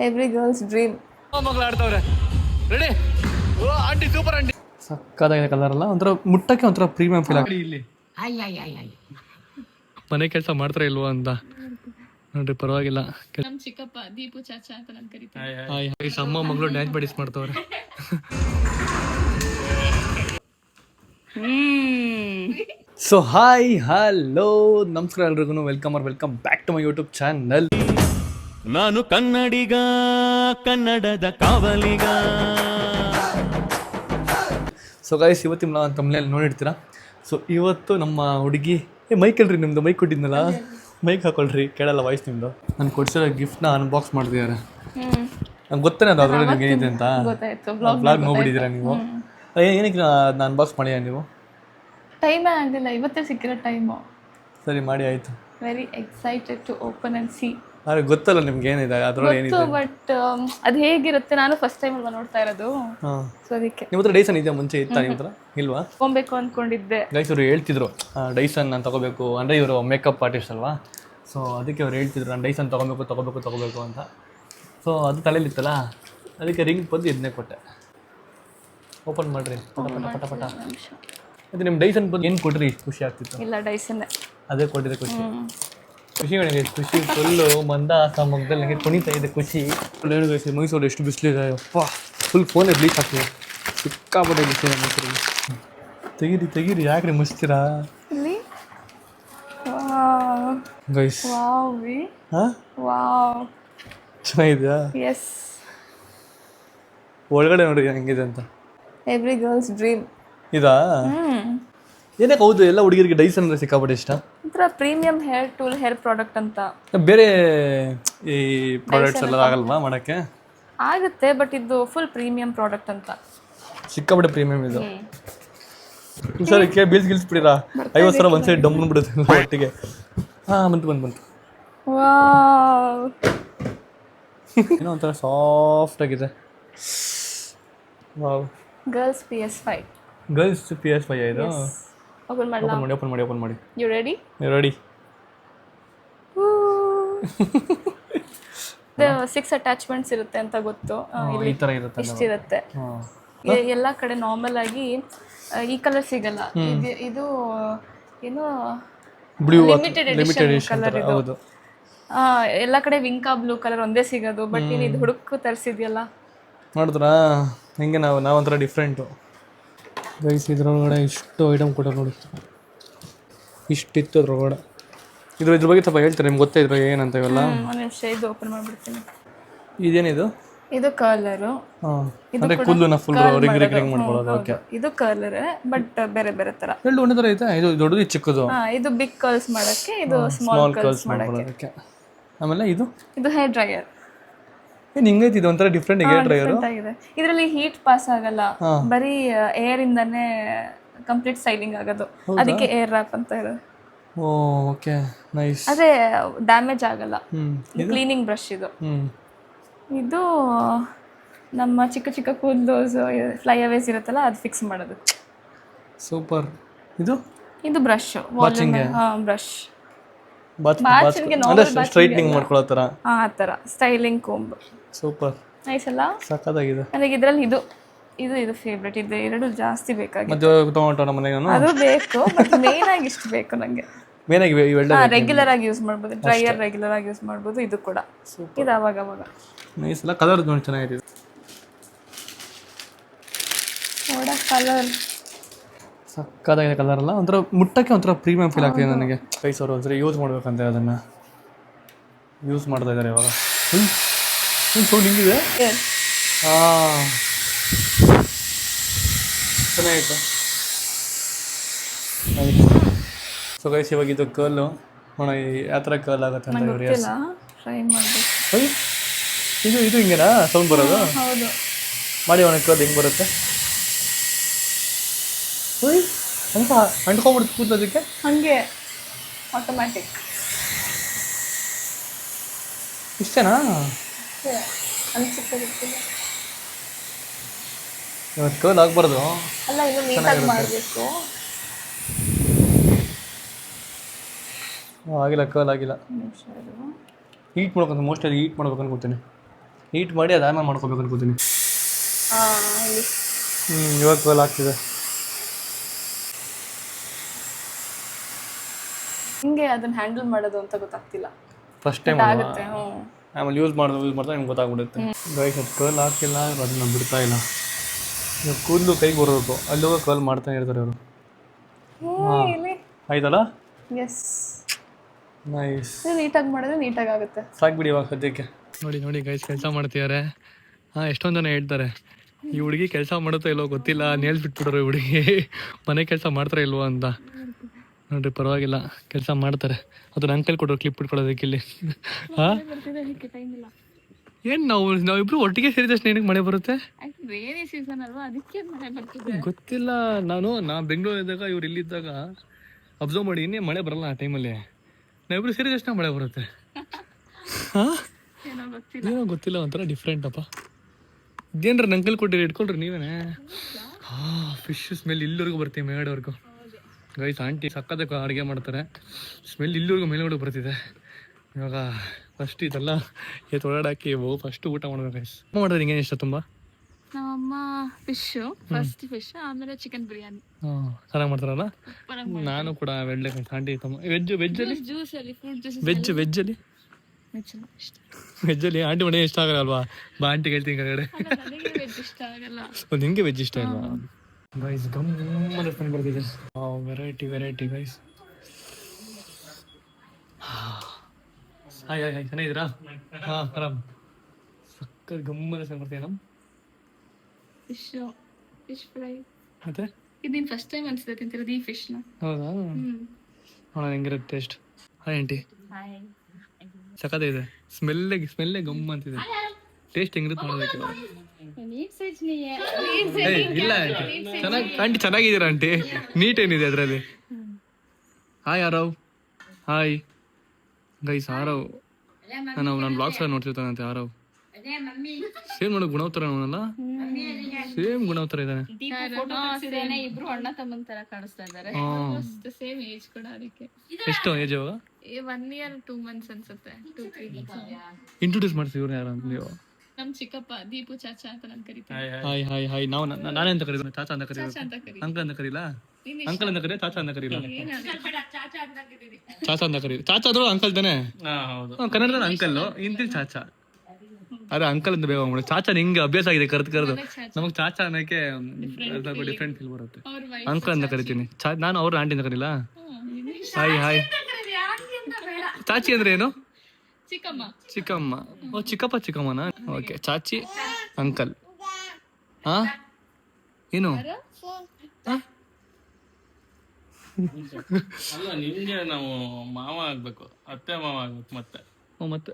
Every girl's dream. ಮಗಳು ಆಡ್ತವ್ರೆ ready. Aunty super aunty. ಸಕ್ಕದಾಗಿದೆ ಕಲರ್ ಅಲ್ಲ, ಒಂಥರ ಮುಟ್ಟಕ್ಕೆ ಒಂಥರ ಪ್ರೀಮಿಯಂ ಫೀಲ್ ಆಗಿ. ಇಲ್ಲಿ ಮನೆ ಕೆಲಸ ಮಾಡ್ತಾರ ಇಲ್ವಾ ಅಂತ ನೋಡ್ರಿ, ಪರವಾಗಿಲ್ಲ. ನಮ್ಮ ಚಿಕ್ಕಪ್ಪ ದೀಪು ಚಾಚಾ ಅಂತ ನಾನು ಕರಿತೀನಿ. ಅಮ್ಮ ಮಗಳು ಡ್ಯಾನ್ಸ್ ಪ್ರಾಕ್ಟೀಸ್ ಮಾಡ್ತವ್ರೆ. ಸೊ ಹಾಯ್ ಹಲೋ ನಮಸ್ಕಾರ ಎಲ್ರಿಗೂ, welcome back to my YouTube channel. ನಾನು ಕನ್ನಡಿಗ, ಕನ್ನಡದ ಕಾವಲಿಗ. ಸೊ ಗೈಸ್, ಇವತ್ತು ನಿಮ್ಮ ತಮ್ಮನೇಲಿ ನೋಡಿರ್ತೀರಾ. ಸೊ ಇವತ್ತು ನಮ್ಮ ಹುಡುಗಿ ಮೈಕ್ ಅಲ್ರಿ, ನಿಮ್ಮದು ಮೈಕ್ ಕೊಟ್ಟಿದ್ನಲ್ಲ, ಮೈಕ್ ಹಾಕೊಳ್ರಿ, ಕೇಳಲ್ಲ ವಾಯ್ಸ್ ನಿಮ್ಮದು. ನಾನು ಕೊಡ್ಸಿರೋ ಗಿಫ್ಟ್ನ ಅನ್ಬಾಕ್ಸ್ ಮಾಡಿದ್ದಾರೆ. ನಂಗೆ ಗೊತ್ತೇನೆ ಅದು ಅದರಲ್ಲಿ ನಿಮ್ಗೆ ಏನಿದೆ ಅಂತ. ಬ್ಲಾಗ್ ನೋಡ್ಬಿಟ್ಟಿದ್ದೀರಾ ನೀವು? ಏನಕ್ಕೆ ಅದನ್ನ ಅನ್ಬಾಕ್ಸ್ ಮಾಡಿಯಾ ನೀವು? ಟೈಮೇ ಆಗಲಿಲ್ಲ, ಇವತ್ತೇ ಸಿಕ್ಕಿರೋ ಟೈಮು. ಸರಿ ಮಾಡಿ ಆಯಿತು. Very excited to open and see. ಆದರೆ ಗೊತ್ತಲ್ಲ ನಿಮ್ಗೆ ಏನಿದೆ ಅದರಲ್ಲಿ ಏನಿದೆ. ಬಟ್ ಅದು ಹೇಗಿರುತ್ತೆ, ನಾನು ಫಸ್ಟ್ ಟೈಮ್ ಅಲ್ವಾ ನೋಡ್ತಾ ಇರೋದು. ಹಾಂ, ಸೊ ಅದಕ್ಕೆ. ನಿಮ್ಮ ಹತ್ರ ಡೈಸನ್ ಇದೆಯಾ? ಮುಂಚೆ ಇತ್ತಾ ನಿಮ್ಮ ಹತ್ರ? ಇಲ್ವಾ? ತೊಗೊಬೇಕು ಅಂದ್ಕೊಂಡಿದ್ದೆ. ಗೈಸ್ ಇವರು ಹೇಳ್ತಿದ್ರು ಡೈಸನ್ ನಾನು ತೊಗೋಬೇಕು, ಅಂದರೆ ಇವರು ಮೇಕಪ್ ಆರ್ಟಿಸ್ಟ್ ಅಲ್ವಾ. ಸೊ ಅದಕ್ಕೆ ಅವ್ರು ಹೇಳ್ತಿದ್ರು ನಾನು ಡೈಸನ್ ತೊಗೋಬೇಕು ಅಂತ. ಸೊ ಅದು ತಲೆಯಲ್ಲಿತ್ತಲ್ಲ, ಅದಕ್ಕೆ ರಿಂಗ್ ಬಂದು ಇದನ್ನೇ ಕೊಟ್ಟೆ. ಓಪನ್ ಮಾಡಿರಿ ಪಟ. ಮತ್ತು ನಿಮ್ಮ ಡೈಸನ್ ಬಂದು ಏನು ಕೊಟ್ರಿ? ಖುಷಿ ಆಗ್ತಿತ್ತು? ಇಲ್ಲ, ಡೈಸನ್ನೇ ಅದೇ ಕೊಟ್ಟಿದೆ ಖುಷಿ ನನಗೆ. ಖುಷಿ ಫುಲ್ಲು ಮಂದಹಾಸ ಮಗದಲ್ಲಿ ನನಗೆ ಕುಣಿತಾ ಇದೆ ಖುಷಿ. ಏನು ಗೈಸಿ, ಮೈಸೂರು ಎಷ್ಟು ಬಿಸಿಲಿದೆ ಅಪ್ಪ, ಫುಲ್ ಫೋನೇ ಬ್ಲೀಚ್ ಆಗ್ತಿದೆ, ಸಿಕ್ಕಾಪಟ್ಟೆ ಬಿಸಿಲಿದೆ ಮೈಸೂರಲ್ಲಿ. ತೆಗೀರಿ ಯಾಕ್ರಿ ಮುಚ್ತೀರಾ ಇಲ್ಲಿ? ಗೈಸ್ ಹಾಂ, ಚೆನ್ನಾಗಿದೆಯಾ? ಎಸ್, ಒಳಗಡೆ ನೋಡ್ರಿ ಹೆಂಗಿದೆ ಅಂತ. ಎವ್ರಿ ಗರ್ಲ್ಸ್ ಡ್ರೀಮ್ ಇದಾ? ಏನಕ್ಕೆ ಹೌದು, ಎಲ್ಲ ಹುಡುಗಿರಿಗೆ ಡೈಸನ್ ಅಂದರೆ ಸಿಕ್ಕಾಪಟ್ಟೆ ಇಷ್ಟ. ಒಂಥರ premium hair tool, hair product ಅಂತ. ಬೇರೆ ಈ ಪ್ರಾಡಕ್ಟ್ಸ್ ಎಲ್ಲ ಆಗಲ್ವಾ ಮಾಡೋಕ್ಕೆ? ಆಗುತ್ತೆ, ಬಟ್ ಇದು ಫುಲ್ ಪ್ರೀಮಿಯಂ ಪ್ರಾಡಕ್ಟ್ ಅಂತ. ಸಿಕ್ಕಾಪಟ್ಟೆ ಪ್ರೀಮಿಯಂ ಇದು. ಸರಿ ಗಿಲ್ಸ್ಬಿಟ್ಟಿರಾ? 50 ಸಾವಿರ ಒಂದು ಸೈಡ್ ಡಂಬನ್ ಬಿಡುತ್ತೆ ಒಟ್ಟಿಗೆ. ಹಾಂ, ಬಂತು. ವಾವ್, ಏನೋ ಒಂಥರ ಸಾಫ್ಟ್ ಆಗಿದೆ. Wow. Girls PS5. Girls PS5 ಇದು? ಓಪನ್ ಮಾಡಿ. You ready? ರೆಡಿ. 6 ಅಟ್ಯಾಚ್ಮೆಂಟ್ಸ್ ಇರುತ್ತೆ ಅಂತ ಗೊತ್ತು. ಈ ಥರ ಇರುತ್ತೆ, ಇಷ್ಟಿರುತ್ತೆ. ಎಲ್ಲ ಕಡೆ ನಾರ್ಮಲ್ ಆಗಿ ಈ ಕಲರ್ ಸಿಗಲ್ಲ. ಇದು ಏನೋ ಬ್ಲೂ ಲಿಮಿಟೆಡ್ ಎಡಿಷನ್ ಕಲರ್ ಇದು. ಎಲ್ಲ ಕಡೆ ವಿಂಕಾ ಬ್ಲೂ ಕಲರ್ ಒಂದೇ ಸಿಗೋದು. ಬಟ್ ನೀನು ಇದು ಹುಡುಕು ತರಿಸಿದ್ಯಲ್ಲ, ನೋಡಿದ್ರಾ ಹಿಂಗೆ ನಾವೊಂಥರ ಡಿಫ್ರೆಂಟು. ಗೈಸ್ ಇದ್ರೊಳಗಡೆ ಇಷ್ಟು ಐಟಮ್ ಕೊಟ್ಟರು ನೋಡಿ, ಇಷ್ಟಿತ್ತು ಅದ್ರೊಳಗಡೆ. ಇದ್ರ ಬಗ್ಗೆ ಸ್ವಲ್ಪ ಹೇಳ್ತಾರೆ, ನಿಮ್ಗೆ ಗೊತ್ತೇ ಇದ್ರು ಏನಂತ ಇವೆಲ್ಲ? ಒಂದು ನಿಮಿಷ, ಇದು ಓಪನ್ ಮಾಡಿಬಿಡ್ತೀನಿ. ಇದೇನಿದು? ಇದು ಕಲರು. ಅಂದರೆ ಕೂದಲನ್ನ ಫುಲ್ ರಿಂಗ್ ಮಾಡ್ಕೊಳ್ಳೋದು. ಓಕೆ, ಇದು ಕಲರ್ ಬಟ್ ಬೇರೆ ಬೇರೆ ಥರ. ಎರಡು ಒಂದೇ ಥರ ಐತೆ. ಇದು ದೊಡ್ಡದು, ಚಿಕ್ಕದು. ಇದು ಬಿಗ್ ಕರ್ಲ್ಸ್ ಮಾಡೋಕ್ಕೆ, ಇದು ಸ್ಮಾಲ್ ಕರ್ಲ್ಸ್ ಮಾಡೋಕ್ಕೆ. ಆಮೇಲೆ ಇದು ಹೇರ್ ಡ್ರೈಯರ್. ಏನು ಹಿಂಗೈತಿ, ಇದು ಒಂಥರ ಡಿಫ್ರೆಂಟ್ ಹೇರ್ ಡ್ರೈಯರ್ ಆಗಿದೆ. ಇದರಲ್ಲಿ ಹೀಟ್ ಪಾಸ್ ಆಗಲ್ಲ, ಬರೀ ಏರ್ ಇಂದಾನೆ ಕಂಪ್ಲೀಟ್ ಸ್ಟೈಲಿಂಗ್ ಆಗೋದು. ಅದಕ್ಕೆ ಏರ್ ರ್ಯಾಪ್ ಅಂತ ಇರೋದು. Okay, nice. ಅದೇ ಡ್ಯಾಮೇಜ್ ಆಗಲ್ಲ. ಕ್ಲೀನಿಂಗ್ ಬ್ರಷ್ ಇದು. ಇದು ನಮ್ಮ ಚಿಕ್ಕ ಕೂದಲು ಫ್ಲೈ ಅವೇಸ್ ಇರುತ್ತಲ್ಲ, ಅದು ಫಿಕ್ಸ್ ಮಾಡೋದು. ಸೂಪರ್. ಇದು ಬ್ರಷ್, ಬ್ರಷ್ ಸ್ಟ್ರೈಟ್ನಿಂಗ್ ಮಾಡ್ಕೊಳ್ಳೋ ಥರ, ಆ ಥರ ಸ್ಟೈಲಿಂಗ್ ಕೊಂಬ್. ಸೂಪರ್, ನೈಸ್ ಅಲ್ಲ? ಸಕ್ಕತ್ತಾಗಿದೆ. ನನಗೆ ಇದರಲ್ಲಿ ಇದು ಫೇವ್ರೆಟ್. ಇದು ಎರಡು ಜಾಸ್ತಿ ಬೇಕಾಗಿದೆ. ಮತ್ತೆ ತಗೊಂಡು ನಮ್ಮ ಮನೆಗೆ ಅದು ಬೇಕು, ಬಟ್ ಮೇನ್ ಆಗಿ ಇಷ್ಟು ಬೇಕು ನನಗೆ. ಮೇನ್ ಆಗಿ ಇವೆಲ್ಲ ರೆಗ್ಯುಲರ್ ಆಗಿ ಯೂಸ್ ಮಾಡ್ಬೋದು. ಡ್ರೈಯರ್ ರೆಗ್ಯುಲರ್ ಆಗಿ ಯೂಸ್ ಮಾಡ್ಬೋದು. ಇದು ಕೂಡ ಇದು ಅವಾಗ ನೈಸ್ ಅಲ್ಲ? ಕಲರ್ ನೋಡಿ ಚೆನ್ನಾಗಿದೆ. ಕಲರ್ ಸಕ್ಕತ್ತಾಗಿದೆ ಕಲರ್ ಅಲ್ಲ, ಒಂಥರ ಮುಟ್ಟಕ್ಕೆ ಒಂಥರ ಪ್ರೀಮಿಯಂ ಫೀಲ್ ಆಗ್ತಿದೆ ನನಗೆ. ಕೈಸವರು ಒಂದ್ಸರಿ ಯೂಸ್ ಮಾಡ್ಬೇಕಂತ ಅದನ್ನು ಯೂಸ್ ಮಾಡ್ತಾ ಇದ್ದಾರೆ ಇವಾಗ. ಸೌಂಡ್ ಹಿಂಗಿದೆ. ಹಾಂ, ಚೆನ್ನಾಗಿತ್ತು. ಸೊ ಗೈಸ್, ಇವಾಗ ಇದು ಕರ್ಲು ನೋಡ ಯಾವ ಥರ ಕರ್ಲ್ ಆಗುತ್ತೆ ಅಂತ ಟ್ರೈ ಮಾಡಬೇಕು. ಇದು ಹಿಂಗೇನಾ ಸೌಂಡ್ ಬರೋದು? ಹೌದು, ಮಾಡಿ ಅವನ ಕರ್ಲ್ ಹೆಂಗೆ ಬರುತ್ತೆ ಅಂತ ಅಂಟ್ಕೊಂಡ್ಬಿಡ್ತು ಕೂದಲೋದಕ್ಕೆ. ಹಾಗೆ ಆಟೋಮ್ಯಾಟಿಕ್. ಇಷ್ಟೇನಾ? ಅನಿಸುತ್ತೆ. ಇವತ್ತು ಕರ್ಲ್ ಆಗಬಾರ್ದು ಅಲ್ಲ, ಇನ್ನು ನೀಟಾಗಿ ಮಾಡಬೇಕು. ಆಗಿಲ್ಲ, ಕರ್ಲ್ ಆಗಿಲ್ಲ. ಹೀಟ್ ಮಾಡ್ಬೇಕಂತ, ಮೋಸ್ಟ್ಲಿ ಹೀಟ್ ಮಾಡ್ಬೇಕು ಅನ್ಕೊತೀನಿ. ಹೀಟ್ ಮಾಡಿ ಅದಾದ್ಮೇಲೆ ಮಾಡ್ಕೋಬೇಕು ಅನ್ಕೋತೀನಿ. ಇಲ್ಲಿ ಇವಾಗ ಕಲ್ ಆಗ್ತಿದೆ. ಹಿಂಗೆ ಅದನ್ನ ಹ್ಯಾಂಡಲ್ ಮಾಡೋದು ಅಂತ ಗೊತ್ತಾಗ್ತಿಲ್ಲ. ಫಸ್ಟ್ ಟೈಮ್ ಆಗುತ್ತೆ. ಆಮೇಲೆ ಯೂಸ್ ಮಾಡ್ತಾ ನಿಮ್ಗೆ ಗೊತ್ತಾಗ್ಬಿಡುತ್ತೆ. ಗೈಸ್ ಅದು ಕರ್ಲ್ ಹಾಕಿಲ್ಲ, ಅದನ್ನ ಬಿಡ್ತಾ ಇಲ್ಲ. ಇವಾಗ ಕೂದಲು ಕೈಗೆ ಬರಬೇಕು, ಅಲ್ಲೂ ಕರ್ಲ್ ಮಾಡ್ತಾನೆ ಇರ್ತಾರೆ ಅವರು. ಆಯ್ತಲ್ಲ? Yes, nice. ನೀಟಾಗಿ ಮಾಡಿದ್ರೆ ನೀಟಾಗಿ ಆಗುತ್ತೆ. ಸಾಕ್ಬಿಡಿ ಇವಾಗ ಸದ್ಯಕ್ಕೆ. ನೋಡಿ ಗೈಸ್ ಕೆಲಸ ಮಾಡ್ತಿದ್ದಾರೆ. ಎಷ್ಟೊಂದು ಜನ ಹೇಳ್ತಾರೆ ಈ ಹುಡುಗಿ ಕೆಲಸ ಮಾಡುತ್ತೋ ಇಲ್ವೋ ಗೊತ್ತಿಲ್ಲ, ನೇಲ್ಸ್ ಬಿಟ್ಬಿಟ್ರು ಈ ಹುಡುಗಿ ಮನೆ ಕೆಲಸ ಮಾಡ್ತಾರೆ ಇಲ್ವೋ ಅಂತ. ನೋಡ್ರಿ ಪರವಾಗಿಲ್ಲ, ಕೆಲಸ ಮಾಡ್ತಾರೆ. ಅದನ್ನ ಅಂಕಲ್ ಕೊಟ್ಟರು ಕ್ಲಿಪ್ ಇಟ್ಕೊಳ್ಳೋದಕ್ಕೆ ಇಲ್ಲಿ. ಏನು ನಾವಿಬ್ರು ಒಟ್ಟಿಗೆ ಸೇರಿದ ತಕ್ಷಣ ಏನಕ್ಕೆ ಮಳೆ ಬರುತ್ತೆ ಗೊತ್ತಿಲ್ಲ. ನಾ ಬೆಂಗಳೂರಿದ್ದಾಗ ಇವ್ರು ಇಲ್ಲಿದ್ದಾಗ ಅಬ್ಸರ್ವ್ ಮಾಡಿ ಇನ್ನೇ ಮಳೆ ಬರಲ್ಲ ಆ ಟೈಮಲ್ಲಿ. ನಾವಿಬ್ರು ಸೇರಿದ ತಕ್ಷಣ ಮಳೆ ಬರುತ್ತೆ. ಏನೋ ಗೊತ್ತಿಲ್ಲ, ಒಂಥರ ಡಿಫ್ರೆಂಟ್ ಅಪ್ಪ. ಇದೇನ್ರ ಅಂಕಲ್ ಕೊಟ್ಟಿರಿ, ಇಟ್ಕೊಳ್ರಿ ನೀವೇನೆ. ಫಿಶ್ ಸ್ಮೆಲ್ ಇಲ್ಲಿವರೆಗೂ ಬರ್ತೀವಿ ಮೇಡವರೆಗೂ. ಗೈಸ್ ಆಂಟಿ ಸಕ್ಕದಾಗ ಅಡುಗೆ ಮಾಡ್ತಾರೆ, ಸ್ಮೆಲ್ ಇಲ್ಲಿವರೆಗೂ ಮೇಲ್ಗಡೆ ಬರ್ತಿದೆ. ಇವಾಗ ಫಸ್ಟ್ ಇದೆಲ್ಲ ಒಳಗಾಕಿ ಫಸ್ಟ್ ಊಟ ಮಾಡ್ಬೇಕು ಗೈಸ್. ಮಾಡಿದ್ರೆ ಹಿಂಗೇನು ಇಷ್ಟ ತುಂಬ? ನಮ್ಮಮ್ಮ ಫಿಶು, ಫಸ್ಟ್ ಫಿಶ್, ಆಮೇಲೆ ಚಿಕನ್ ಬಿರಿಯಾನಿ. ಚೆನ್ನಾಗಿ ಮಾಡ್ತಾರಲ್ಲ. ನಾನು ಕೂಡ ವೆಡ್ಲೆ ಆಂಟಿ ತಮ್ಮ ವೆಜ್ಜಲ್ಲಿ ಜ್ಯೂಸಲ್ಲಿ ಫ್ರೂಟ್ ಜ್ಯೂಸ್. ವೆಜ್ಜಲ್ಲಿ ಆಂಟಿ ಮನೆ ಇಷ್ಟ ಆಗಲ್ಲ ಅಲ್ವಾ? ಬಾ ಆಂಟಿಗೆ ಹೇಳ್ತೀನಿ ಕಡೆ. ಇಷ್ಟ ಆಗಲ್ಲ. ನಿಂಗೆ ವೆಜ್ ಇಷ್ಟ ಅಲ್ವಾ? ಗೈಸ್ ಗಮ್ಮನ ಸ್ಮೆಲ್ ಬರ್ತಿದೆ. Variety guys. ಹಾಯ್ ಚೆನ್ನಾಗಿದ್ದೀರಾ? ಆರಾಮ್. ಸಕ್ಕತ್ ಗಮ್ಮನ ಸ್ಮೆಲ್ ಬರ್ತೀಯ ನಮ್ಮ ಫಿಶ್ ಫ್ರೈ. ಮತ್ತೆ ಇದು ನೀನು ಫಸ್ಟ್ ಟೈಮ್ ಅನ್ಸುತ್ತೆ ತಿಂತಿರೋದು ಈ ಫಿಶ್ನ. ಹೌದಾ? ನೋಡೋಣ ಹೆಂಗಿರುತ್ತೆ ಟೇಸ್ಟ್. Hi aunty. ಸಖತ್ತಿದೆ. ಸ್ಮೆಲ್ಲೇ ಗಮ್ಮ ಅಂತಿದೆ. ಟೇಸ್ಟ್ ಹೆಂಗಿರುತ್ತೆ ನೋಡೋದಕ್ಕೆ. ಇಲ್ಲ ಆಂಟಿ ಚೆನ್ನಾಗಿದ್ದೀರಾ ಆಂಟಿ? ನೀಟ್ ಏನಿದೆ ಅದರಲ್ಲಿ? Hi Aarav. Hi guys. Aarav ನಾನು ಬ್ಲಾಗ್ಸ್ ಎಲ್ಲ ನೋಡ್ತಿರ್ತಾನಂತೆ. ಆರವ್ ಸೇಮ್ ನೋಡೋ ಗುಣವತ್ತರ ಅವನಲ್ಲ, ಸೇಮ್ ಗುಣವತ್ತರ ಇದ್ದಾನೆ. ಇಬ್ರು ಅಣ್ಣ ತಮ್ಮನ ತರ ಕಾಣಿಸ್ತಾ ಇದ್ದಾರೆ. ಸೇಮ್ ಏಜ್ ಕೂಡ. ಅದಕ್ಕೆ ಎಷ್ಟು ಏಜ್ ಇವಾಗ? 1 year 2 months ಅನ್ಸುತ್ತೆ. 2-3 weeks. ಇಂಟ್ರೊಡ್ಯೂಸ್ ಮಾಡ್ತೀವಿ ಇವ್ರು ಯಾರು ನೀವು? ನಮ್ ಚಿಕ್ಕಪ್ಪ ದೀಪು ಚಾಚಾ ಅಂತ ನಾನು ಕರಿತೀನಿ. ಹಾಯ್ ನಾನೇ ಅಂತ ಕರೀತೀನಿ. ಚಾಚಾ ಅಂತ ಕರೀಲ್ಲ, ಅಂಕಲ್ ಅಂತ ಕರೀಲ್ಲ. ಅಂಕಲ್ ಅಂತ ಕರೀ, ಚಾಚಾ ಅಂತ ಕರೀಲ್ಲ. ಚಾಚಾ ಅಂತ ಕರೀ. ಚಾಚಾ ಆದ್ರೂ ಅಂಕಲ್ ತಾನೆ? ಕನ್ನಡದಲ್ಲಿ ಅಂಕಲ್, ಹಿಂದಿ ಚಾಚಾ. ಅದೇ ಅಂಕಲ್ ಅಂತ ಬೇಗ ಮಾಡಿ. ಚಾಚಾ ನಿಂಗೆ ಅಭ್ಯಾಸ ಆಗಿದೆ ಕರೆದು. ನಮಗ್ ಚಾಚಾ ಅನ್ನಕ್ಕೆ ಡಿಫ್ರೆಂಟ್ ಫೀಲ್ ಬರುತ್ತೆ. ಅಂಕಲ್ ಅಂತ ಕರಿತೀನಿ. ನಾನು ಅವ್ರ ಆಂಟಿ ಅಂತ ಕರೀಲ್ಲ. ಹಾಯ್. ಚಾಚಿ ಅಂದ್ರೆ ಏನು? ಚಿಕ್ಕಮ್ಮ. ಓ ಚಿಕ್ಕಮ್ಮನ? ಓಕೆ. ಚಾಚಿ ಅಂಕಲ್. ಏನು ಅಲ್ಲ, ನಿಮ್ಗೆ ನಾವು ಮಾವ ಆಗ್ಬೇಕು, ಅತ್ತೆ ಮಾವ ಆಗ್ಬೇಕು. ಮತ್ತೆ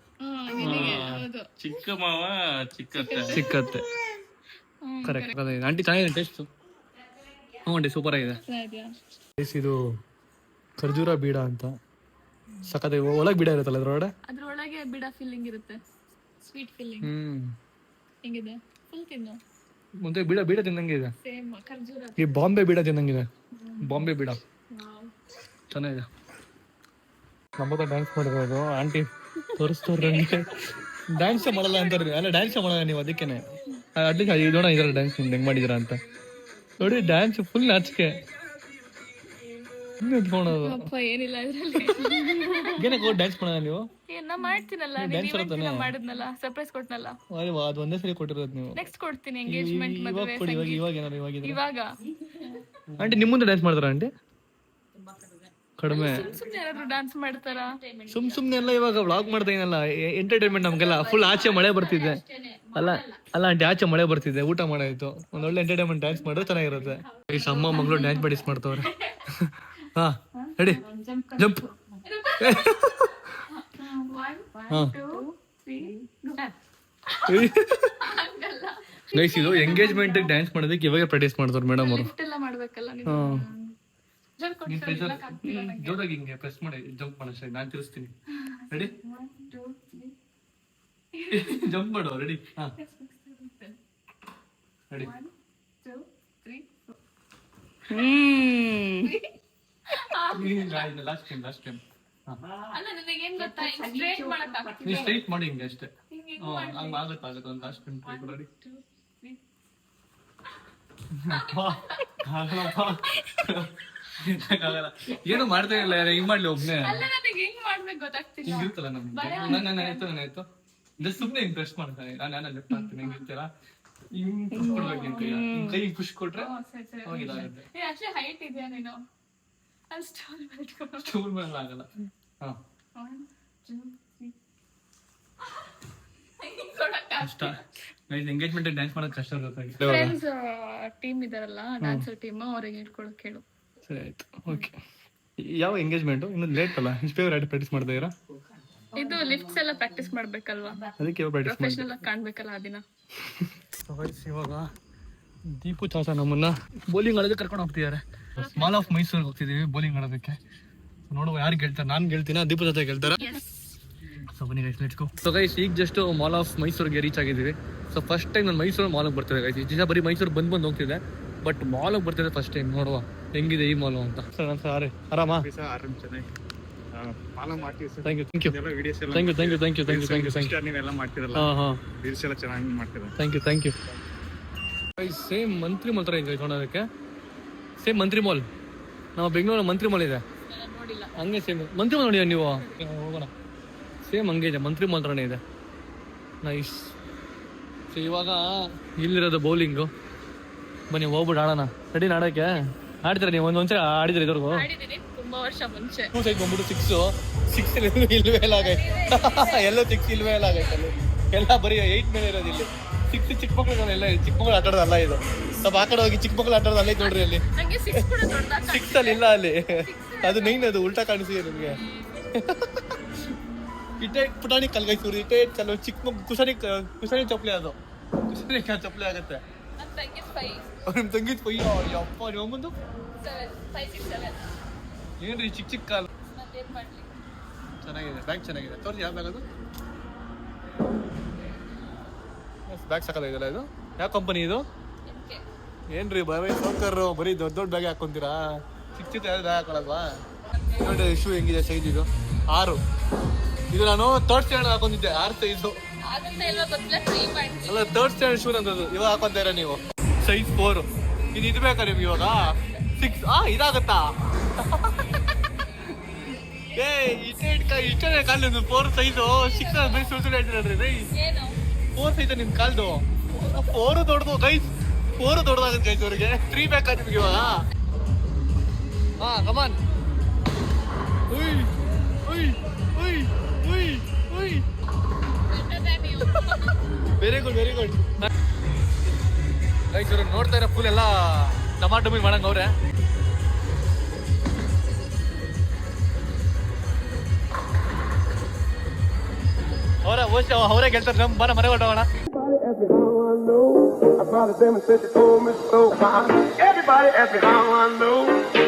ಚಿಕ್ಕ ಮಾವ ಚಿಕ್ಕತ್ತೆ. ಕರೆಕ್ಟ್. ಆಂಟಿ ಚೆನ್ನಾಗಿದೆ ಟೇಸ್ಟ್. ಆಂಟಿ ಸೂಪರ್ ಆಗಿದೆ. ಇದು ಖರ್ಜೂರ ಬೀಡ ಅಂತ ಸಖತ್. ಒಳಗೆ ಬೀಡ ಇರುತ್ತಲ್ಲ ಅದ್ರೊಳಗೆ ಬೀಡ ಫೀಲಿಂಗ್ ಇರುತ್ತೆ, ಸ್ವೀಟ್ ಫೀಲಿಂಗ್. ಹೆಂಗಿದೆ? ಫುಲ್ ತಿನ್ನು. ಮುಂದೆ ಬೀಡ ತಿನ್ನಂಗೆ ಇದೆ. ಸೇಮ್ ಖರ್ಜೂರ. ಈ ಬಾಂಬೆ ಬೀಡ ತಿನ್ನಂಗಿದೆ. ಬಾಂಬೆ ಬೀಡ ಚೆನ್ನಾಗಿದೆ. ನಮ್ಮ ಡ್ಯಾನ್ಸ್ ಮಾಡಿರೋದು ಆಂಟಿ ತೋರಿಸ್ತವ್ರೆ. ಡ್ಯಾನ್ಸ್ ಮಾಡಲ್ಲ ಅಂತಾರೆ. ಅಲ್ಲ ಡ್ಯಾನ್ಸ್ ಮಾಡಲ್ಲ ನೀವು, ಅದಕ್ಕೇನೆ ಅಡ್ಲಿಕ್ಕೆ ನೋಡೋಣ ಇದ್ರ ಡ್ಯಾನ್ಸ್ ನಿಮ್ದು ಹೆಂಗ್ ಮಾಡಿದಿರಾ ಅಂತ ನೋಡಿ. ಡ್ಯಾನ್ಸ್ ಫುಲ್ ನಾಚಿಕೆ. ಏನಿಲ್ಲ ಇದ್ರಲ್ಲಿ. ಏನಕ್ಕೆ ಡ್ಯಾನ್ಸ್ ಮಾಡಲ್ಲ ನೀವು? ಮಾಡ್ತೀನಲ್ಲ, ಮಾಡಿದ್ನಲ್ಲ, ಸರ್ಪ್ರೈಸ್ ಕೊಟ್ನಲ್ಲ. ಅದು ಒಂದೇ ಸರಿ ಕೊಟ್ಟಿರೋದು ನೀವು. ನೆಕ್ಸ್ಟ್ ಕೊಡ್ತೀನಿ. ಎಂಗೇಜ್ಮೆಂಟ್ ಇವಾಗ ಆಂಟಿ ನಿಮ್ಮ ಮುಂದೆ ಡ್ಯಾನ್ಸ್ ಮಾಡ್ತಾರ ಆಂಟಿ? ಕಡಿಮೆ. ಸುಮ್ನೆ ಯಾರಾದ್ರೂ ಡ್ಯಾನ್ಸ್ ಮಾಡ್ತಾರಾ? ಸುಮ್ನೆ ಎಲ್ಲ ಇವಾಗ ವ್ಲಾಗ್ ಮಾಡ್ತಾ ಏನಲ್ಲ, ಎಂಟರ್ಟೈನ್ಮೆಂಟ್ ನಮ್ಗೆಲ್ಲ. ಫುಲ್ ಆಚೆ ಮಳೆ ಬರ್ತಿದೆ ಅಲ್ಲ ಆಂಟಿ, ಆಚೆ ಮಳೆ ಬರ್ತಿದೆ, ಊಟ ಮಾಡಾಯ್ತು, ಒಂದೊಳ್ಳೆ ಎಂಟರ್ಟೈನ್ಮೆಂಟ್ ಡ್ಯಾನ್ಸ್ ಮಾಡಿದ್ರೆ ಚೆನ್ನಾಗಿರುತ್ತೆ. ಈ ಅಮ್ಮ ಮಗಳು ಡ್ಯಾನ್ಸ್ ಪ್ರಾಕ್ಟೀಸ್ ಮಾಡ್ತವ್ರೆ. ಹಾ ರೆಡಿ, ಜಂಪ್. ಗೈಸ್ ಇದು ಎಂಗೇಜ್ಮೆಂಟ್ ಡ್ಯಾನ್ಸ್ ಮಾಡೋದಕ್ಕೆ ಇವಾಗ ಪ್ರಾಕ್ಟೀಸ್ ಮಾಡ್ತಾರೆ ಮೇಡಮ್ ಅವರು. ಜೋರಾಗಿ ಹಿಂಗೆ ಪ್ರೆಸ್ ಮಾಡಿ ಜಂಪ್ ಮಾಡಷ್ಟೇ. ನಾನು ತಿಳಿಸ್ತೀನಿ. ರೆಡಿ, ಜಂಪ್ ಮಾಡು. Ready, ready. ಲಾಸ್ಟ್ ಟೈಮ್ ಅಲ್ಲ, ನನಗೇನ್ ಗೊತ್ತಾ, ಸ್ಟ್ರೈಟ್ ಮಾಡಕ್ ಆಗ್ತಿಲ್ಲ. ಸ್ಟ್ರೈಟ್ ಮಾಡಿ ಹಿಂಗೆ ಅಷ್ಟೇ. ಹಂಗೆ ಆಗುತ್ತೆ ಒಂದು ಲಾಸ್ಟ್ ಮಿನಿಟ್ ರೆಡಿ ಏನು ಮಾಡ್ತಾ ಇಲ್ಲ ಹಿಂಗ್ ಮಾಡ್ಲಿ ಒಬ್ನೇ ಹಿಂಗ್ ಇರ್ತಲ್ಲ ನಮ್ಗೆ ನಾನಾಯ್ತು ಜಸ್ಟ್ ಸುಮ್ನೆ ಹಿಂಗ್ ಬ್ರಷ್ ಮಾಡ್ತಾನೆ ನಾನು ಲೆಫ್ಟ್ ಹಾಕ್ತೀನಿ ಹಿಂಗ್ ಇರ್ತೀರ ಹಿಂಗ್ ಪುಷ್ ಕೊಡ್ಬೇಕು ನಿನ್ ಕೈ ಹಿಂಗ್ ಕೈ ಪುಷ್ ಕೊಟ್ರೆ ಸ್ಟೂಲ್ ಮೇಲೆ ಆಗಲ್ಲ ಕಷ್ಟ ಎಂಗೇಜ್ಮೆಂಟ್ ಡ್ಯಾನ್ಸ್ ಮಾಡೋದು ಕಷ್ಟ ಗೊತ್ತಾಗಿದೆ ಟೀಮ್ ಇದಾರಲ್ಲ ಡ್ಯಾನ್ಸರ್ ಟೀಮ್ ಅವ್ರಿಗೆ ಹೇಳ್ಕೊಳಕ್ ಹೇಳು. ಸರಿ ಆಯ್ತು ಓಕೆ. ಯಾವ ಎಂಗೇಜ್ಮೆಂಟು ಇನ್ನು ಲೇಟ್ ಅಲ್ಲ ಇನ್ಸ್ಪೈರ್ ಪ್ರಾಕ್ಟೀಸ್ ಮಾಡ್ತಾ ಇದ್ದೀರಾ? ಇದು ಲಿಫ್ಟ್ಸ್ ಎಲ್ಲ ಪ್ರಾಕ್ಟೀಸ್ ಮಾಡ್ಬೇಕಲ್ವಾ, ಅದಕ್ಕೆ ಪ್ರಾಕ್ಟೀಸ್ ಪ್ರೊಫೆಷನಲ್ ಆಗಿ ಕಾಣ್ಬೇಕಲ್ಲ ಆ ದಿನ. ಇವಾಗ ದೀಪು ಚಾಚಾ ನಮ್ಮನ್ನ ಬೌಲಿಂಗ್ ಆಡೋದಕ್ಕೆ ಕರ್ಕೊಂಡು ಹೋಗ್ತಿದ್ದಾರೆ. ಮಾಲ್ ಆಫ್ ಮೈಸೂರಿಗೆ ಹೋಗ್ತಿದ್ದೀವಿ ಬೌಲಿಂಗ್ ಆಡೋದಕ್ಕೆ. ನೋಡುವ ಯಾರು ಗೆಲ್ತಾರೆ, ನಾನು ಗೆಲ್ತೀನ ದೀಪು ಚಾಚಾ ಗೆಲ್ತಾರ? ಸೊ ಬನ್ನಿ guys let's go. So guys ಈಗ ಜಸ್ಟ್ ಮಾಲ್ ಆಫ್ ಮೈಸೂರಿಗೆ ರೀಚ್ ಆಗಿದ್ದೀವಿ. ಸೊ ಫಸ್ಟ್ ಟೈಮ್ ನಾನು ಮೈಸೂರು ಮಾಲ್ಗೆ ಬರ್ತಿದ್ದೆ ಗೈಸ್. ಈ ದಿನ ಬರೀ ಮೈಸೂರು ಬಂದು ಹೋಗ್ತಿದ್ದೆ, ಬಟ್ ಮಾಲ್ಗೆ ಬರ್ತಿದ್ದೆ ಫಸ್ಟ್ ಟೈಮ್. ನೋಡುವ ಹೆಂಗಿದೆ ಈ ಮಾಲು ಅಂತ. ಸರ್ ನಾನು ಸಾರಿ ಆರಾಮಾ? ಫಾಲೋ ಮಾಡ್ತೀವಿ sir. Thank you thank you ಎಲ್ಲ ವಿಡಿಯೋಸ್ ಎಲ್ಲ thank you thank you thank you thank you thank you thank you ನೀವೆಲ್ಲ ಮಾಡ್ತಿರಲ್ಲ, ಹಾಂ ಹಾಂ ರೀಲ್ಸ್ ಎಲ್ಲ ಚೆನ್ನಾಗಿ ಮಾಡ್ತೀರಾ. Thank you same Mantri mall ಥರ ಇದೆ ನೋಡೋದಕ್ಕೆ. ಸೇಮ್ ಮಂತ್ರಿ ಮಾಲ್, ನಮ್ಮ ಬೆಂಗಳೂರು ಮಂತ್ರಿ ಮಾಲ್ ಇದೆ ಹಂಗೆ ಸೇಮ್ ಮಂತ್ರಿ ಮಾಲ್ ನೋಡಿ ನೀವು. ಹೋಗೋಣ, ಸೇಮ್ ಹಂಗೆ ಇದೆ ಮಂತ್ರಿ ಮಾಲ್ ಥರನೇ ಇದೆ. ನೈಸ್. ಸೊ ಇವಾಗ ಇಲ್ಲಿರೋದು ಬೌಲಿಂಗು. ಬನ್ನಿ ಹೋಗ್ಬಿಟ್ಟು ಆಡೋಣ. ರೆಡಿ ಆಡೋಕ್ಕೆ? ಆಡ್ತೀರಾ ನೀವು? ಒಂದ್ಸಲ ಆಡಿದ್ರೆ ಇದ್ರಿಗೂ ತುಂಬಾ ವರ್ಷ ಮುಂಚೆ ಸೈಡ್ ಬಂದ್ಬಿಟ್ಟು ಸಿಕ್ಸ್ ಇಲ್ವೇ ಇಲ್ಲ ಆಗೈತೆ. ಎಲ್ಲ ಸಿಕ್ಸ್ ಇಲ್ವೇ ಇಲ್ಲ ಆಗೈತೆ. ಎಲ್ಲ ಬರೀ 8 ಮೇಲೆ ಇರೋದು ಇಲ್ಲಿ. ಸಿಕ್ಸ್ ಚಿಕ್ಕ ಮಕ್ಳು ಎಲ್ಲ ಚಿಕ್ಕ ಮಕ್ಳು ಆಟಾಡೋದು ಅಲ್ಲ ಇದು. ಸ್ವಲ್ಪ ಆ ಕಡೆ ಹೋಗಿ ಚಿಕ್ಕ ಮಕ್ಳು ಆಟಾಡೋದು ಅಲ್ಲೇ ನೋಡ್ರಿ. ಅಲ್ಲಿ ಸಿಕ್ಸ್ ಅಲ್ಲಿ ಇಲ್ಲ, ಅಲ್ಲಿ ಅದು 9 ಅದು ಉಲ್ಟಾ ಕಾಣಿಸಿದೆ ನಿಮಗೆ. ಇಟೇ ಪುಟಾಣಿ ಕಲ್ಗೈಸೂರು ಇಟೇ ಚಲೋ ಚಿಕ್ಕ ಮಗು ಕುಸನಿ ಚಪ್ಪಲಿ, ಅದು ಕುಸನಿ ಚಪ್ಪಲಿ ಆಗುತ್ತೆ. ನಿಮ್ ತಂಗಿದ್ ಪೈ ಯಪ್ಪ ನಿಮ್ಮಂದು ಏನ್ರಿ ಚಿಕ್ಕ ಕಾಲು. ಚೆನ್ನಾಗಿದೆ ಬ್ಯಾಗ್, ಚೆನ್ನಾಗಿದೆ. ತೋರಿಸಿ ಯಾವ ಬ್ಯಾಗ್ ಅದು? ಬ್ಯಾಗ್ ಸಾಕಾಗಿದೆಯಲ್ಲ ಇದು. ಯಾವ ಕಂಪನಿ ಇದು? ಏನ್ರಿ ಬರೀ ಸೌಕರ್ರು ಬರೀ ದೊಡ್ಡ ಬ್ಯಾಗ್ ಹಾಕೊಂತೀರಾ? ಚಿಕ್ಕ ಬ್ಯಾಗ್ ಹಾಕೊಳಲ್ವಾ? ನೋಡಿ ಶೂ ಹೆಂಗಿದೆ ಸೈಜ್ ಇದು 6. ಇದು ನಾನು 3rd ಸ್ಟ್ಯಾಂಡರ್ಡ್ ಹಾಕೊಂಡಿದ್ದೆ 6 ಸೈಜು. ಅಲ್ಲ 3rd ಸ್ಟ್ಯಾಂಡರ್ಡ್ ಶೂ ನಂದು. ಇವಾಗ ಹಾಕೊಂತೀರಾ ನೀವು ಸೈಜ್ 4. ಇದು ಬೇಕಾ ನಿಮ್ಗೆ ಇವಾಗ 6? ಇದಾಗತ್ತಾ? ಏ ಇಷ್ಟೇ ಕಾಲು 4 ಸೈಜು 6 ಬರೀ ಸುಳ್ಳು ಹೇಳ್ತೀರಲ್ರಿ ಬೈ. 4 ಸೈಜ್ ನಿಮ್ ಕಾಲ್ದು 4 ದೊಡ್ಡದು ಗೈಸ್. 4 ದೊಡ್ಡದಾಗುತ್ತೆ ಗೈಸ್ ಅವ್ರಿಗೆ. 3 ಬೇಕಾ ನಿಮ್ಗೆ ಇವಾಗ? ಹಾ ಕಮಾನ್. Very good guys. ಇವ್ರು ನೋಡ್ತಾ ಇರೋ ಫುಲ್ ಎಲ್ಲ ಟಮಾಟೊ ಮೀನು ಮಾಡಂಗ ಅವ್ರೆ. ಅವರೇ ಗೆಲ್ತಾರೆ. ನಮ್ಮ ಬರ ಮನೆ ಹೊಟ್ಟೋಣ. I smiled at them and said she told me so. Everybody asked me how I know.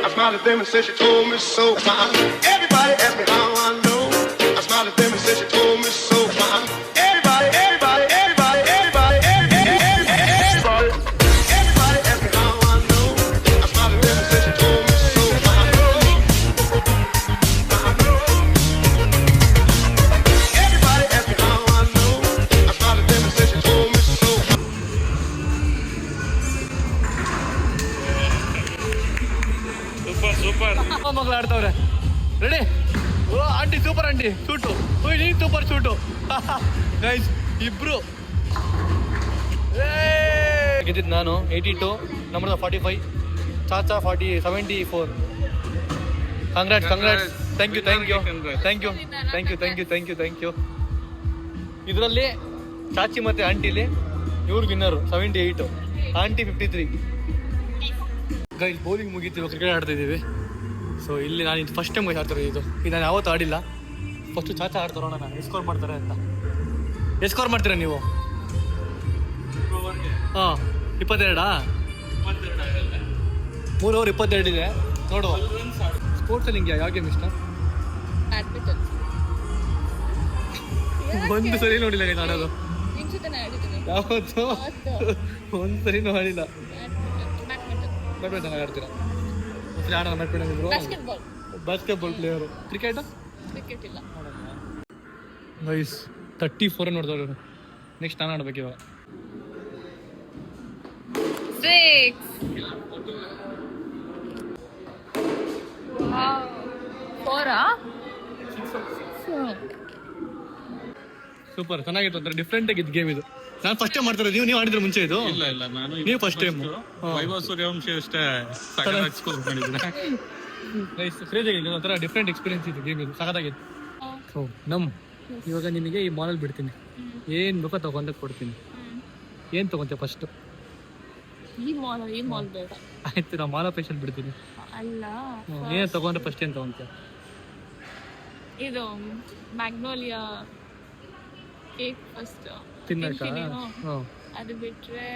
I smiled at them and said she told me so. Everybody asked me how I know. I smiled at them and said she told me so. Everybody asked me how I know. I smiled at them and said she told me so. Everybody asked me how I know. I smiled at them and said she told me so. Super ಮಕ್ಳು ಆಡ್ತವ್ರೆ. Ready? ಓ aunty super aunty shoot. ನೀನ್ super shoot guys. ಇಬ್ರು ಗೆದ್ದಿದ್ದು ನಾನು 82, ನಮ್ಮದು 45, Chacha 74. Congrats. Thank you. ಇದರಲ್ಲಿ ಚಾಚಿ ಮತ್ತೆ ಆಂಟಿಲಿ ಇವ್ರು ವಿನ್ನರು 78, ಆಂಟಿ 53. ಗೈಸ್ ಬೌಲಿಂಗ್ ಮುಗೀತೀವಿ, ಕ್ರಿಕೆಟ್ ಆಡ್ತಾ ಇದ್ದೀವಿ. ಸೊ ಇಲ್ಲಿ ನಾನು ಇದು ಫಸ್ಟ್ ಟೈಮ್ ಆಡ್ತಾರೆ. ಇದು ನಾನು ಯಾವತ್ತೂ ಆಡಿಲ್ಲ. ಫಸ್ಟು ಚಾಚಾ ಆಡ್ತಾರೆ ನೋಡೋಣ ಎಸ್ಕೋರ್ ಮಾಡ್ತಾರೆ ಅಂತ. ಎಸ್ಕೋರ್ ಮಾಡ್ತೀರಾ ನೀವು? ಹಾಂ 22 3 ಓವರ್ 22 ಇದೆ. ನೋಡುವ ಸ್ಪೋರ್ಟ್ಸಲ್ಲಿ ನಿಂಗೆ ಯಾವ ಗೇಮ್ ಇಷ್ಟ? ಒಂದು ಸರಿ ನೋಡಿಲ್ಲ ಗೈಸ್ ಆಡೋದು. ಯಾವತ್ತು ಒಂದು ಸರಿನೂ ಆಡಿಲ್ಲ. ಬ್ಯಾಡ್ಮಿಂಟನ್ ಆಡ್ತೀರಾ? ಆಡೋಣ ಬಾಸ್ಕೆಟ್ಬಾಲ್ ಪ್ಲೇಯರು. ಕ್ರಿಕೆಟ್ ಇಲ್ಲ ಗೈಸ್. 34 ನೋಡಿದವ್ರು. ನೆಕ್ಸ್ಟ್ ನಾನು ಆಡ್ಬೇಕು ಇವಾಗ. 4 ಸೂಪರ್ ಚೆನ್ನಾಗಿತ್ತು, ಒಂಥರ ಡಿಫ್ರೆಂಟ್ ಆಗಿದ್ದು ಗೇಮ್ ಇದು. ನಾನು ಫಸ್ಟ್ ಟೈಮ್ ಮಾಡ್ತಾರೆ. ನೀವು ಆಡಿದ್ರೆ ಮುಂಚೆ ಇದು? ಇಲ್ಲ ನಾನು ನೀವು ಫಸ್ಟ್ ಟೈಮ್. ವೈಭವ್ ಸೂರ್ಯವಂಶಿ ಅಷ್ಟೇ ಸ್ಕೋರ್ ಮಾಡಿದ್ದೀನಿ. ಕ್ರೇಜ್ ಆಗಿದೆ, ಒಂಥರ ಡಿಫ್ರೆಂಟ್ ಎಕ್ಸ್ಪೀರಿಯನ್ಸ್ ಇದು ಗೇಮ್ ಇದು, ಸಖತ್ತಾಗಿತ್ತು. ಇವಾಗ ನಿನಗೆ ಈ ಮಾಲಲ್ಲಿ ಬಿಡ್ತೀನಿ, ಏನ್ ಬೇಕೋ ತಗೊಂಡ ಕೊಡ್ತೀನಿ. ಏನ್ ತಗೊಂತೀಯ ಫಸ್ಟ್? ಈ ಮಾಲ್ ಬೇಡ. ಆಯ್ತು, ನಾ ಮಾಲ ಪೇಷಲ್ ಬಿಡ್ತೀನಿ. ಅಲ್ಲ, ಏನ್ ತಗೊಂಡ್ರೆ ಫಸ್ಟ್ ಏನ್ ತಗೊಂತೀಯ? ಇದು ಮ್ಯಾಗ್ನೋಲಿಯಾ ಕೇಕ್ ಫಸ್ಟ್ ತಿನ್ನಕ? ಅದು ಬಿಟ್ರೆ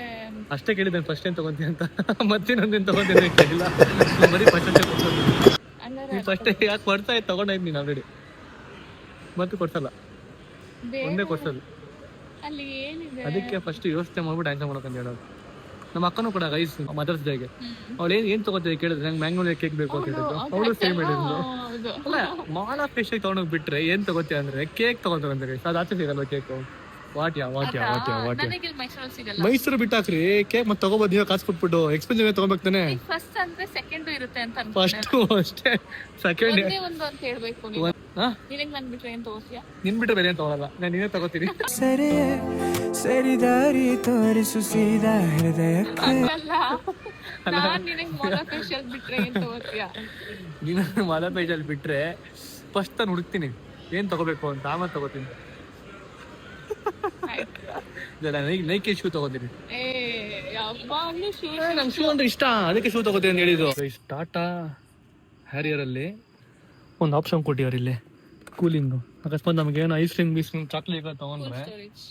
ಅಷ್ಟೇ ಕೇಳಿದ್ದೇನೆ ಫಸ್ಟ್ ಏನ್ ತಗೊಂತೀಯ ಅಂತ. ಮತ್ತೇನೊಂದೇನು ತಗೊಂತೀನಿ ಕೇಳಿಲ್ಲ. ಬರೀ ಫಸ್ಟ್ ಹಂಗಾರೆ ಫಸ್ಟ್ ಯಾಕೆ ಕೊಡ್ತಾ ಇತ್ತು ತಗೊಂಡಾಯ್ತು ನೀನು ಆಲ್ರೆಡಿ. ಮತ್ತೆ ಕೊಡ್ಸಲ್ಲ, ಒಂದೇ ಕೊಡ್ಸಲ್ಲ. ಅಲ್ಲಿ ಏನಿದೆ ಅದಕ್ಕೆ ಫಸ್ಟ್ ಯೋಚನೆ ಮಾಡ್ಬಿಟ್ಟು ಆನ್ಸರ್ ಮಾಡೋಕಂತ ಹೇಳೋದು. ನಮ್ಮ ಅಕ್ಕನೂ ಕೂಡ ರೈಸ್ ಮದರ್ಸ್ ಡೇಗೆ ಅವಳು ಏನ್ ತಗೋತೀವಿ ಕೇಳಿದ್ರೆ ನಂಗೆ ಮ್ಯಾಂಗೋಲಿಯಾ ಕೇಕ್ ಬೇಕು ಅಂತ ಹೇಳಿದ್ರು. ಅವಳು ಸೇಮ್ ಹೇಳಿದ್ರು. ಅಲ್ಲ, ಮಾಲ ಫೇಶಿಯಲ್ ತಗೊಂಡೋಗಿ ಬಿಟ್ರೆ ಏನ್ ತಗೋತೀಯ ಅಂದ್ರೆ ಕೇಕ್ ತಗೊಂತಾರೆ. ಅದು ಆಚೆ ಸಿಗಲ್ವ ಕೇಕ್? ವಾಟ್ಯಾ ನನಗೆ ಮೈಸೂರಲ್ಲಿ ಸಿಗಲ್ಲ. ಮೈಸೂರು ಬಿಟ್ಟಾಕ್ರಿ ಕೇಕ್ ಮತ್ತೆ ತಗೋಬೋದು. ನೀವು ಕಾಸು ಕೊಟ್ಬಿಟ್ಟು ಎಕ್ಸ್ಪೆನ್ಸಿವ್ ತಗೋಬೇಕು ತಾನೆ. ಫಸ್ಟ್ ಅಂದ್ರೆ ಸೆಕೆಂಡ್ ಇರುತ್ತೆ ಅಂತ ಫಸ್ಟ್ ಅಷ್ಟೇ, ಸೆಕೆಂಡ್ ಒಂದು ಅಂತ ಹೇಳ್ಬೇಕು ನೀವು. ನಿನಗೆ ನನ್ ಬಿಟ್ರೆ ಏನ್ ತಗೋತೀಯ? ನಿನ್ ಬಿಟ್ರೆ ಬೇರೆ ಏನ್ ತಗೊಳಲ್ಲ, ನಾನು ನೀನೇ ತಗೋತೀನಿ. ಸರಿ ದಾರಿ ತೋರಿಸು ಸೀದಾ ಹೃದಯಕ್ಕೆ. ಅಲ್ಲ, ನಾನ್ ನಿನಗೆ ಮೊಲ ಫೇಶಿಯಲ್ ಬಿಟ್ರೆ ಏನ್ ತಗೋತೀಯ? ನೀನು ಮಾಲ ಪೇಜಲ್ಲಿ ಬಿಟ್ರೆ ಫಸ್ಟ್ ನಾನು ಹುಡುಕ್ತೀನಿ ಏನ್ ತಗೋಬೇಕು ಅಂತ, ಆಮೇಲೆ ತಗೋತೀನಿ. ನೈಕೆ ಶೂ ತಗೋತೀನಿ. ಯಾವಾಗ್ಲೂ ನಂಗೆ ಶೂ ಅಂದ್ರೆ ಇಷ್ಟ, ಅದಕ್ಕೆ ಶೂ ತಗೋತೀನಿ ಅಂತ ಹೇಳಿದ್ದು. ಟಾಟಾ ಹ್ಯಾರಿಯರ್ ಅಲ್ಲಿ ಒಂದು ಆಪ್ಷನ್ ಕೊಟ್ಟಿದ್ದಾರೆ ಇಲ್ಲಿ, ಕೂಲಿಂಗು. ಅಕಸ್ಮಾತ್ ನಮ್ಗೆ ಏನೋ ಐಸ್ ಕ್ರೀಮ್ ಚಾಕ್ಲೇಟ್ ತಗೊಂಡ್ರೆ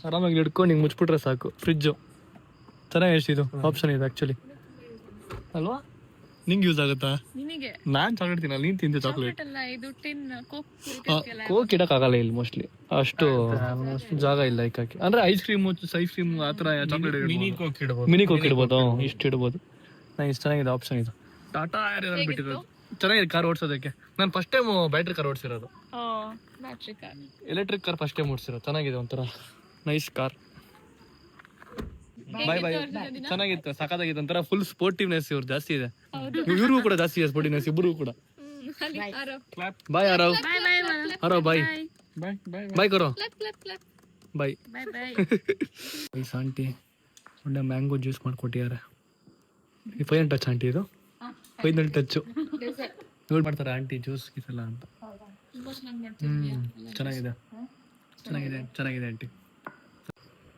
ಆರಾಮಾಗಿ ಹಿಡ್ಕೊಂಡು ಹಿಂಗೆ ಮುಚ್ಬಿಟ್ರೆ ಸಾಕು. ಫ್ರಿಜ್ಜು ಚೆನ್ನಾಗಿ ಇದು ಆಪ್ಷನ್ ಇದೆ ಆಕ್ಚುಲಿ, ಅಲ್ವಾ? ನಿಂಗೆ ಯೂಸ್ ಆಗುತ್ತಾ? ನಿನಗೆ ನಾನ್ ಚಾಕ್ಲೇಟ್ ತಿನ್ನಲ್ಲ, ನೀನ್ ತಿಂದೆ ಚಾಕ್ಲೇಟ್. ಅಲ್ಲ, ಇದು ಟಿನ್ ಕೋಕ್ ಇಡಕ್ಕಾಗಲ್ಲ ಇಲ್ಲಿ, ಮೋಸ್ಟ್ಲಿ ಅಷ್ಟು ಜಾಗ ಇಲ್ಲ ಇಕ್ಕಾಕಿ. ಅಂದ್ರೆ ಐಸ್ ಕ್ರೀಮ್ ಆತರ ಚಾಕ್ಲೇಟ್ ಮಿನಿ ಕೋಕ್ ಇಡ್ಬೋದು, ಇಷ್ಟು ಇಡ್ಬೋದು. ಇಷ್ಟು ಚೆನ್ನಾಗಿದೆ ಆಪ್ಷನ್ ಇದು. ಟಾಟಾ ಹ್ಯಾರಿಯರ್ ಬಿಟ್ಟಿರೋದು ಚೆನ್ನಾಗಿದೆ ಕಾರ್ ಓಡಿಸೋದಕ್ಕೆ. ನಾನು ಫಸ್ಟ್ ಟೈಮ್ ಬ್ಯಾಟ್ರಿ ಕಾರ್ ಓಡಿಸಿರೋದು, battery car. Electric car first time ಓಡಿಸಿರೋದು. ಚೆನ್ನಾಗಿದೆ, ಒಂಥರ ನೈಸ್ ಕಾರ್. ಬಾಯ್ ಚೆನ್ನಾಗಿತ್ತು, ಸಖತ್ತಾಗಿತ್ತು. ಒಂಥರ ಫುಲ್ ಸ್ಪೋರ್ಟಿವ್ನೆಸ್ ಇವ್ರು ಜಾಸ್ತಿ ಇದೆ, ಇವ್ರಿಗೂ ಕೂಡ ಜಾಸ್ತಿ ಇದೆ ಸ್ಪೋರ್ಟಿವ್ನೆಸ್, ಇಬ್ಬರಿಗೂ ಕೂಡ. ಬಾಯ್ ಆರವ್, ಆರವ್ ಬಾಯ್ ಬಾಯ್ ಕರೋ ಬಾಯ್. ಈ ಆಂಟಿ ಒಳ್ಳೆ ಮ್ಯಾಂಗೋ ಜ್ಯೂಸ್ ಮಾಡ್ಕೊಟ್ಟಿದ್ದಾರೆ. 5 ಟಚ್ ಆಂಟಿ, ಇದು 5 ಟಚ್ಚು ಇವ್ರು ಮಾಡ್ತಾರೆ ಆಂಟಿ ಜ್ಯೂಸ್ ಗೀಸಲ್ಲ ಅಂತ. ಚೆನ್ನಾಗಿದೆ ಚೆನ್ನಾಗಿದೆ ಆಂಟಿ.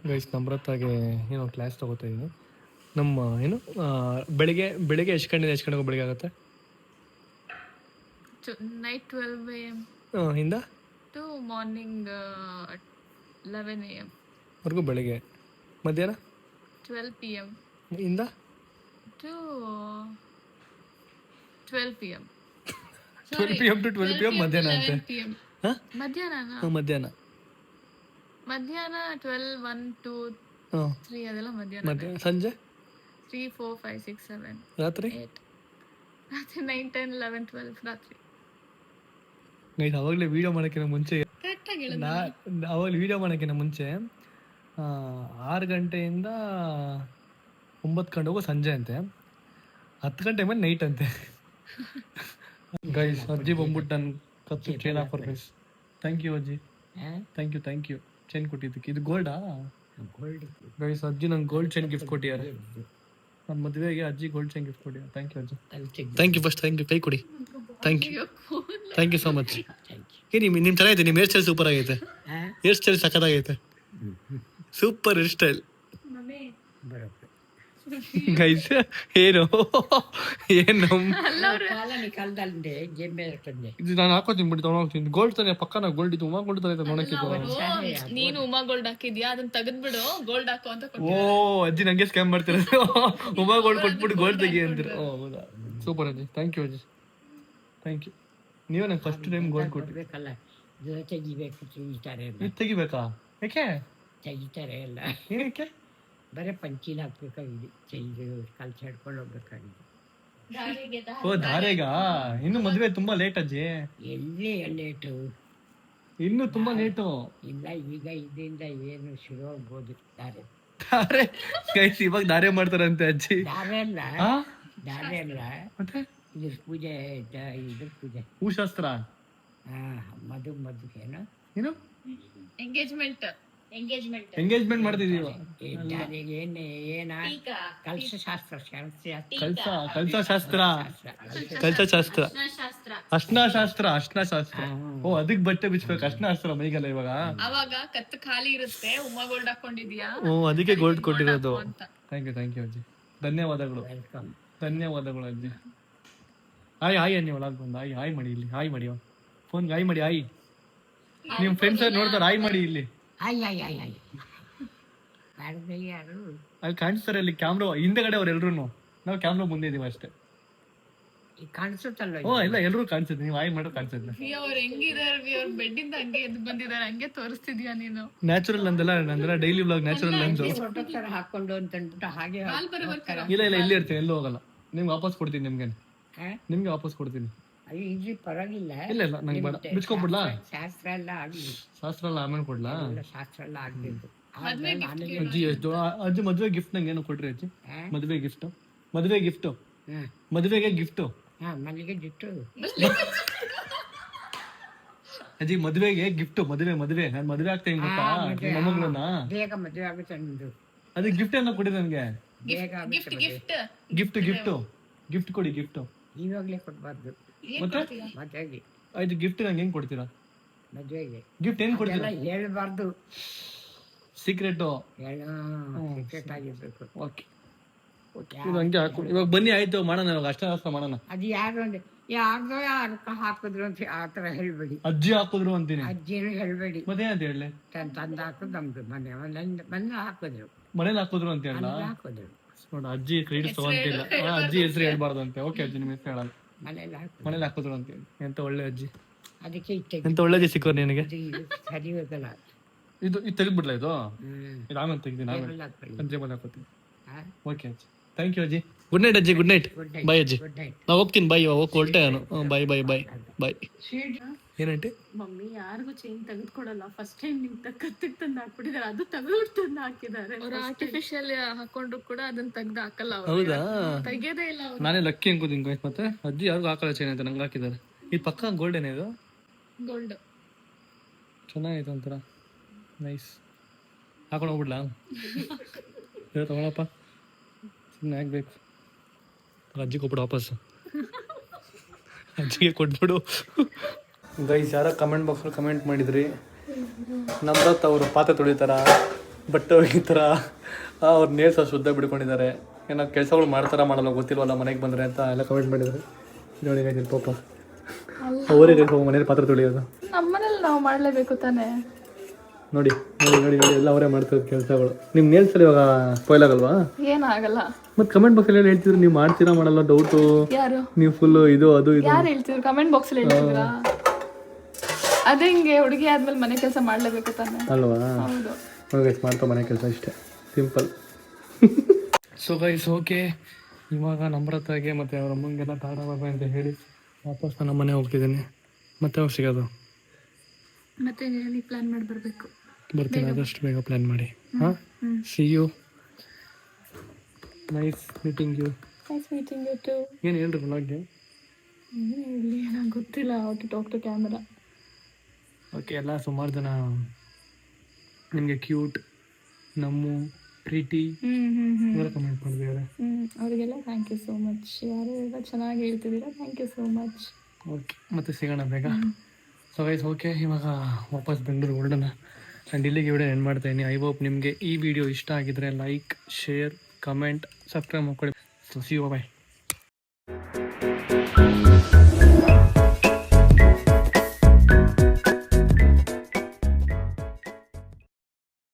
ಗೈಸ್, ನಮ್ರತ್ತಾಗೆ ಏನೋ ಕ್ಲಾಸ್ ತಗೋತಾ ಇದ್ದೀನಿ. ನಮ್ಮ ಏನು ಬೆಳಿಗ್ಗೆ ಎಷ್ಟು ಗಂಟೆಗೆ ಬೆಳಿಗ್ಗೆ ಆಗುತ್ತೆ? ನೈಟ್ 12 AM ಇಂದ ಟು ಮಾರ್ನಿಂಗ್ 11 AM ವರೆಗೂ ಬೆಳಿಗ್ಗೆ. ಮಧ್ಯಾಹ್ನ 12 PM ಇಂದ to 12 PM 12 PM to 12 PM ಮಧ್ಯಾಹ್ನ ಅಂತೆ. ಮಧ್ಯಾಹ್ನ 12, 1, 2, 3 ಅದೆಲ್ಲ ಮಧ್ಯಾಹ್ನ. ಸಂಜೆ 3, 4, 5, 6, 7, ರಾತ್ರಿ 8 ರಾತ್ರಿ 9, 10, 11, 12 ರಾತ್ರಿ. ನೈಟ್ ಅವಾಗಲೇ ವಿಡಿಯೋ ಮಾಡೋಕ್ಕಿಂತ ಮುಂಚೆ ಕರೆಕ್ಟಾಗಿ ಅವಾಗಲೇ ವಿಡಿಯೋ ಮಾಡೋಕ್ಕಿಂತ ಮುಂಚೆ 6 ಗಂಟೆಯಿಂದ 9 ಗಂಟೆಗೂ ಸಂಜೆ ಅಂತೆ, 10 ಗಂಟೆ ಮೇಲೆ ನೈಟ್ ಅಂತೆ. ಗೈಸ್, ಅಜ್ಜಿ ಬಂದ್ಬಿಟ್ಟು ನನ್ನ ಕತ್ತು chain offer guys. Thank you ಅಜ್ಜಿ, ಥ್ಯಾಂಕ್ ಯು ಚೈನ್ ಕೊಟ್ಟಿದ್ದಕ್ಕೆ. ಇದು ಗೋಲ್ಡಾ? ಗೈಸ್, ಅಜ್ಜಿ ನಂಗೆ ಗೋಲ್ಡ್ ಚೈನ್ ಗಿಫ್ಟ್ ಕೊಟ್ಟಿದ್ದಾರೆ. ನನ್ನ ಮದುವೆಗೆ ಅಜ್ಜಿ ಗೋಲ್ಡ್ ಚೈನ್ ಗಿಫ್ಟ್ ಕೊಟ್ಟಿದ್ದಾರೆ. ಥ್ಯಾಂಕ್ ಯು ಅಜ್ಜಿ, thank you. First thank you, ಕೈ ಕೊಡಿ. Thank you so much. ನಿಮ್ಮ ಚೆನ್ನಾಗೈತೆ, ನಿಮ್ಮ ಹೇರ್ ಸ್ಟೈಲ್ ಸೂಪರ್ ಆಗೈತೆ. ಹೇರ್ ಸ್ಟೈಲ್ ಸಖತ್ತಾಗೈತೆ, ಸೂಪರ್ ಹೇರ್ ಸ್ಟೈಲ್. ಗೈಸ್, ಏನು ಇದು ನಾನು ಹಾಕೋತೀನಿ ಬಿಡಿ, ತೊಗೊಂಡೋಗ್ತೀನಿ. ಗೋಲ್ಡ್ ತಾನೆ ಪಕ್ಕ, ನಾ ಗೋಲ್ಡ್ ಇದು, ಉಮಾ ಗೋಲ್ಡ್ ತಾನೆ ನೋಡಕ್ಕೆ. ನೀನು ಉಮಾ ಗೋಲ್ಡ್ ಹಾಕಿದ್ಯಾ, ಅದನ್ನ ತೆಗೆದ್ಬಿಡು, ಗೋಲ್ಡ್ ಹಾಕು ಅಂತ. ಓ ಅಜ್ಜಿ ನಂಗೆ ಸ್ಕ್ಯಾಮ್ ಮಾಡ್ತಿರೋದು. ಉಮಾ ಗೋಲ್ಡ್ ಕೊಟ್ಬಿಟ್ಟು ಗೋಲ್ಡ್ ತೆಗಿ ಅಂತೀರ. ಓ ಹೌದಾ, ಸೂಪರ್ ಅಜ್ಜಿ, ಥ್ಯಾಂಕ್ ಯು ಅಜ್ಜಿ, ಥ್ಯಾಂಕ್ ಯು. ನೀವೇ ನಂಗೆ ಫಸ್ಟ್ ಟೈಮ್ ಗೋಲ್ಡ್ ಕೊಟ್ಟಿಬೇಕಲ್ಲ. ಇದು ತೆಗಿಬೇಕಾ? ಯಾಕೆ ತೆಗಿತಾರೆ ಎಲ್ಲ? ಏನಕ್ಕೆ? ಬರೀ ಪಂಚಿನ ಹಾಕ್ಬೇಕಾಗಿದೆ, ಚೈದು ಕಲ್ಸಿ ಹಿಡ್ಕೊಂಡು ಹೋಗ್ಬೇಕಾಗಿದೆ. ಓ ಧಾರೆಗಾ? ಇನ್ನು ಮದುವೆ ತುಂಬಾ ಲೇಟ್ ಅಜ್ಜಿ. ಎಲ್ಲಿ ಲೇಟು? ಇನ್ನು ತುಂಬಾ ಲೇಟು. ಇಲ್ಲ ಈಗ ಇದರಿಂದ ಏನು ಶುರು ಆಗ್ಬೋದು ದಾರೆ. ಧಾರೆ ಗೈಸ್ ಇವಾಗ ಧಾರೆ ಮಾಡ್ತಾರಂತೆ ಅಜ್ಜಿ. ದಾರೆ ಅಲ್ಲ ಹಾ ದಾರೆ ಅಲ್ಲ, ಮತ್ತೆ ಇದ್ರ ಪೂಜೆ ಇದ್ರ ಪೂಜೆ. ಹೂಶಾಸ್ತ್ರ ಮದುವೆನ ಏನು ಎಂಗೇಜ್ಮೆಂಟ್ ಎಂಗೇಜ್ಮೆಂಟ್ ಮಾಡ್ತಿದೀವ. ದಾರಿಗೆ ಏನ ಕಲಶಾಸ್ತ್ರ ಕಲ್ಸಶಾಸ್ತ್ರ ಅರ್ಶನಾಶಾಸ್ತ್ರ. ಓ ಅದಕ್ ಬಟ್ಟೆ ಬಿಚ್ಬೇಕು, ಅರ್ಶನಾಸ್ತ್ರ ಮೈಗೆಲ್ಲ ಇವಾಗ. ಅವಾಗ ಕತ್ತು ಖಾಲಿ ಇರುತ್ತೆ, ಉಮ್ಮ ಗೋಲ್ಡ್ ಹಾಕೊಂಡಿದ್ಯಾ. ಓ ಅದಕ್ಕೆ ಗೋಲ್ಡ್ ಕೊಟ್ಟಿರೋದು. ಥ್ಯಾಂಕ್ ಯು ಅಜ್ಜಿ, ಧನ್ಯವಾದಗಳು ವೆಲ್ಕಮ್. ಧನ್ಯವಾದಗಳು ಅಜ್ಜಿ. ಹಾಯ್ ಅನ್ನಿ ಒಳಗೆ ಬಂದು ಹಾಯ್ ಮಾಡಿ ಇಲ್ಲಿ, ಹಾಯ್ ಮಾಡಿ ಫೋನ್ಗೆ ಹಾಯ್ ಮಾಡಿ. ಹಾಯ್ ನಿಮ್ ಫ್ರೆಂಡ್ಸ್ ನೋಡ್ತಾರೆ, ಹಾಯ್ ಮಾಡಿ ಇಲ್ಲಿ. ಯಾರು ಅಲ್ಲಿ ಕಾಣಿಸ್ತಾರೆ, ಅಲ್ಲಿ ಕ್ಯಾಮ್ರಾ ಹಿಂದೆಗಡೆ ಅವ್ರು ಎಲ್ರು, ನಾವು ಕ್ಯಾಮ್ರಾ ಮುಂದೆ ಇದೀವಿ ಅಷ್ಟೇ. ಕಾಣಿಸುತ್ತಲ್ಲ. ಓ ಇಲ್ಲ ಎಲ್ರು ಕಾಣಿಸುತ್ತೆ, ನೀವು ಹಾಯ್ ಮಾಡೋ ಕಾಣಿಸುತ್ತೆ. ಅವ್ರು ಹೆಂಗಿದಾರೆ, ಅವ್ರ ಬೆಡ್ಡಿಂದ ಹಂಗೆ ಎದ್ದು ಬಂದಿದ್ದಾರೆ, ಹಂಗೆ ತೋರಿಸ್ತಿದ್ಯಾ ನೀನು. ನ್ಯಾಚುರಲ್ ನಂದೆಲ್ಲ ಡೈಲಿ ಬ್ಲಾಗ್ ನ್ಯಾಚುರಲ್ ನಂದು. ಫೋಟೋ ತರ ಹಾಕೊಂಡು ಅಂತ ಅಂದ್ಬಿಟ್ಟು ಹಾಗೆ ಇಲ್ಲ ಇಲ್ಲಿ ಇರ್ತೀನಿ, ಎಲ್ಲೂ ಹೋಗಲ್ಲ. ನಿಮ್ಗೆ ವಾಪಸ್ ಕೊಡ್ತೀನಿ, ನಿಮ್ಗೆ ವಾಪಸ್ ಕೊಡ್ತೀನಿ. ಇಲ್ಲಿ ಪರವಾಗಿಲ್ಲ. ಇಲ್ಲ ನಂಗೆ ಬೇಡ, ಬಿಚ್ಕೊಬಿಡ್ಲಾ? ಶಾಸ್ತ್ರ ಎಲ್ಲ ಆಗ್ಲಿ, ಶಾಸ್ತ್ರ ಎಲ್ಲ ಆಮೇಲೆ ಕೊಡ್ಲಾ? ಶಾಸ್ತ್ರ ಎಲ್ಲ ಆಗ್ಬೇಕು. ಅಜ್ಜಿ ಅಜ್ಜಿ ಮದುವೆ ಗಿಫ್ಟ್ ನಂಗೆ ಏನೋ ಕೊಟ್ರಿ ಅಜ್ಜಿ? ಮದುವೆ ಗಿಫ್ಟ್, ಮದುವೆಗೆ ಗಿಫ್ಟ್ ಮನೆಗೆ ಜಿಟ್ಟು ಅಜ್ಜಿ, ಮದುವೆಗೆ ಗಿಫ್ಟ್. ಮದುವೆ ನಾನು ಮದುವೆ ಆಗ್ತಾ ಹಿಂಗ್ ಗೊತ್ತಾ ಮೊಮ್ಮಗಳನ್ನ. ಬೇಗ ಮದುವೆ ಆಗುತ್ತೆ ನಿಮ್ದು. ಅದಕ್ಕೆ ಗಿಫ್ಟ್ ಏನೋ ಕೊಡಿ ನನ್ಗೆ. ಬೇಗ ಆಗುತ್ತೆ ಗಿಫ್ಟ್ ಕೊಡಿ. ಗಿಫ್ಟ್ ಇವಾಗ್ಲೇ ಕೊಡ್ಬಾರ್ದು. ಮತ್ತೆ ಮದುವೆಗೆ ಆಯ್ತು, ಗಿಫ್ಟ್ ನಂಗೆ ಹೆಂಗ್ ಕೊಡ್ತೀರಾ? ಮದುವೆಗೆ ಗಿಫ್ಟ್ ಏನ್ ಕೊಡ್ತೀರಾ? ಹೇಳ್ಬಾರ್ದು, ಸೀಕ್ರೆಟ್ ಸೀಕ್ರೆಟ್ ಆಗಿರ್ಬೇಕು. ಓಕೆ ಇದು ಹಂಗೆ ಹಾಕು. ಇವಾಗ ಬನ್ನಿ ಆಯ್ತು, ಮಾಡೋಣ ಇವಾಗ ಅಷ್ಟೇ ಮಾಡೋಣ. ಅದು ಯಾರ್ದೋ ಹಾಕಿದ್ರು ಅಂತ ಆತರ ಹೇಳ್ಬೇಡಿ. ಅಜ್ಜಿ ಹಾಕಿದ್ರು ಅಂತೀನಿ. ಅಜ್ಜಿನೂ ಹೇಳ್ಬೇಡಿ. ಮತ್ತೆ ಏನಂತ ಹೇಳಿ? ತಂದು ಹಾಕೋದು ನಮ್ದು ಮನೆ ಹಾಕಿದ್ರು, ಮನೇಲಿ ಹಾಕಿದ್ರು ಅಂತ ಹೇಳ. ಹಾಕಿದ್ರು ನೋಡ, ಅಜ್ಜಿ ಕ್ರೆಡಿಟ್ ತಗೊಂತಿಲ್ಲ. ಅಜ್ಜಿ ಹೆಸರು ಹೇಳ್ಬಾರ್ದು ಅಂತೆ. ಓಕೆ ಅಜ್ಜಿ, ನಿಮ್ಮ ಹೆಸರು ಹೇಳಲ್ಲ. ಮನೇಲಿ ಹಾಕಿದ್ರು ಅಂತ ಹೇಳಿ. ಎಂತ ಒಳ್ಳೆ ಅಜ್ಜಿ, ಅದಕ್ಕೆ ಎಂತ ಒಳ್ಳೆ ಅಜ್ಜಿ ಸಿಕ್ಕೋ ನಿನಗೆ. ಸರಿ ಹೋಗಲ್ಲ ಇದು ತೆಗೆದ್ಬಿಡ್ಲಾ? ಇದು ಆಮೇಲೆ ತೆಗ್ದಿನಿ, ಸಂಜೆ ಬಂದು ಹಾಕೋತೀನಿ. ಓಕೆ ಅಜ್ಜಿ, ಥ್ಯಾಂಕ್ ಯು ಅಜ್ಜಿ. ಗುಡ್ ನೈಟ್ ಅಜ್ಜಿ, ಗುಡ್ ನೈಟ್. ಬಾಯ್ ಅಜ್ಜಿ, ನಾ ಹೋಗ್ತೀನಿ. ಬಾಯ್, ಹೋಗಿ ಹೊರಟೆ ನಾನು. ಬಾಯ್. ಏನಂటే ಮಮ್ಮಿ ಯಾರಿಗೂ ಚೈನ್ ತೆಗೆದುಕೊಡಲ್ಲ. ಫಸ್ಟ್ ಟೈಮ್ ನಿಮ್ ಕತ್ತಿಗೆ ತಂದು ಹಾಕ್ಬಿಟ್ಟಿದ್ದಾರೆ, ಅದು ತೆಗೆದು ತಂದು ಹಾಕಿದ್ದಾರೆ. ಅವ್ರು ಆರ್ಟಿಫಿಷಿಯಲ್ ಹಾಕೊಂಡ್ರು ಕೂಡ ಅದನ್ನ ತೆಗ್ದು ಹಾಕಲ್ಲ. ಹೌದಾ? ತೆಗೆಯೋದೇ ಇಲ್ಲ. ನಾನೇ ಲಕ್ಕಿ ಅನ್ಕೋತೀನಿ ಗಾಯ್ಸ್. ಮತ್ತೆ ಅಜ್ಜಿ ಯಾರಿಗೂ ಹಾಕಲ್ಲ ಚೈನ್ ಅಂತ, ನಂಗೆ ಹಾಕಿದ್ದಾರೆ. ಈ ಪಕ್ಕ ಗೋಲ್ಡೇನೆ, ಇದು ಗೋಲ್ಡ್ ಚೆನ್ನಾಗೈತೆ ಒಂಥರ ನೈಸ್. ಹಾಕೊಂಡು ಹೋಗ್ಬಿಡ್ಲಾ? ತಗೊಳಪ್ಪ, ಸುಮ್ಮನೆ ಆಗ್ಬೇಕು. ಅಜ್ಜಿ ಕೊಟ್ಬಿಡು ವಾಪಸ್, ಅಜ್ಜಿಗೆ ಕೊಟ್ಬಿಡು. ಗೈಸ್, ಯಾರೋ ಕಮೆಂಟ್ ಬಾಕ್ಸಲ್ಲಿ ಕಮೆಂಟ್ ಮಾಡಿದ್ರಿ, ನಮ್ರತ್ ಅವರು ಪಾತ್ರೆ ತೊಳಿತಾರ, ಬಟ್ಟೆ ಒಗಿತಾರ, ಅವ್ರು ನೇಲ್ಸ್ ಶುದ್ಧ ಬಿಡ್ಕೊಂಡಿದ್ದಾರೆ, ಏನೋ ಕೆಲಸಗಳು ಮಾಡಲ್ಲ ಗೊತ್ತಿಲ್ವಲ್ಲ ಮನೆಗೆ ಬಂದರೆ ಅಂತ ಎಲ್ಲ ಕಮೆಂಟ್ ಮಾಡಿದ್ರು. ನೋಡಿ ಗೈಸ್, ಪಾಪ ಅವರಿಗೆ ಮನೇಲಿ ಪಾತ್ರೆ ತೊಳಿಯೋದು. ನಮ್ಮನೇಲಿ ನಾವು ಮಾಡಲೇಬೇಕು ತಾನೇ. ನೋಡಿ ಎಲ್ಲ ಅವರೇ ಮಾಡ್ತಿರೋದು ಕೆಲಸಗಳು. ನಿಮ್ಮ ನೇಲ್ಸಲ್ಲಿ ಇವಾಗ ಸ್ಪಾಯ್ಲ್ ಆಗಲ್ವಾ? ಏನಾಗಲ್ಲ. ಮತ್ತೆ ಕಮೆಂಟ್ ಬಾಕ್ಸಲ್ಲಿ ಎಲ್ಲ ಹೇಳ್ತಿದ್ರು ನೀವು ಮಾಡ್ತೀರಾ ಮಾಡಲ್ಲ ಡೌಟು. ಯಾರು? ನೀವು ಫುಲ್ ಇದು ಯಾರು ಹೇಳ್ತಿದ್ರು? ಕಮೆಂಟ್ ಬಾಕ್ಸಲ್ಲಿ ಹೇಳ್ತಿದ್ರಾ? ಅದೇ ಹಿಂಗೆ ಹುಡುಗಿ ಆದ್ಮೇಲೆ ಮನೆ ಕೆಲಸ ಮಾಡಲೇಬೇಕು ತಾನೆ ಅಲ್ವಾ? ಹೌದು ಗೈಸ್, ಮಾಡ್ಕೊ ಮನೆ ಕೆಲಸ ಇಷ್ಟೇ, ಸಿಂಪಲ್. ಸೊ ಗೈಸ್, ಓಕೆ, ಇವಾಗ ನಮ್ರತಾಗೆ ಮತ್ತು ಅವ್ರ ಅಮ್ಮಂಗೆಲ್ಲ ಟಾಟಾ ಬಾಬಾ ಅಂತ ಹೇಳಿ ವಾಪಸ್ ನನ್ನ ಮನೆ ಹೋಗ್ತಿದ್ದೀನಿ. ಮತ್ತೆ ಅವ್ರು ಸಿಗೋದು? ಮತ್ತೆ ಪ್ಲಾನ್ ಮಾಡಿ ಬರಬೇಕು. ಬರ್ತೀನಿ, ಆದಷ್ಟು ಬೇಗ ಪ್ಲ್ಯಾನ್ ಮಾಡಿ. ಹಾಂ, see you. Nice meeting you. ಏನು ಹೇಳ್ರಿ ಬ್ಲಾಗ್ಗೆ? ಹೇಳಿ, ನಂಗೆ ಗೊತ್ತಿಲ್ಲ how to talk to camera. Okay, ಎಲ್ಲ ಸುಮಾರು ಜನ ನಿಮಗೆ ಕ್ಯೂಟ್, ನಮ್ಮು, ಪ್ರೀತಿ ಎಲ್ಲ ಕಮೆಂಟ್ ಮಾಡಿದ್ದಾರೆ. ಅವರಿಗೆಲ್ಲ ಥ್ಯಾಂಕ್ ಯು ಸೋ ಮಚ್. ಯಾರು ಚೆನ್ನಾಗಿ ಹೇಳ್ತಿದ್ದೀರಾ, thank you so much. Okay, ಮತ್ತೆ ಸಿಗೋಣ ಬೇಗ. ಸೊ ಗೈಸ್, ಓಕೆ, ಇವಾಗ ವಾಪಸ್ ಬೆಂಗಳೂರು ಹೊರಡೋಣ. ಆ್ಯಂಡ್ ಇಲ್ಲಿಗೆ ವಿಡಿಯೋ ಎಂಡ್ ಮಾಡ್ತಾಯಿದ್ದೀನಿ. ಐ ಹೋಪ್ ನಿಮಗೆ ಈ ವಿಡಿಯೋ ಇಷ್ಟ ಆಗಿದ್ರೆ ಲೈಕ್, ಶೇರ್, ಕಮೆಂಟ್, ಸಬ್ಸ್ಕ್ರೈಬ್ ಮಾಡ್ಕೊಳ್ಳಿ. So see you, bye.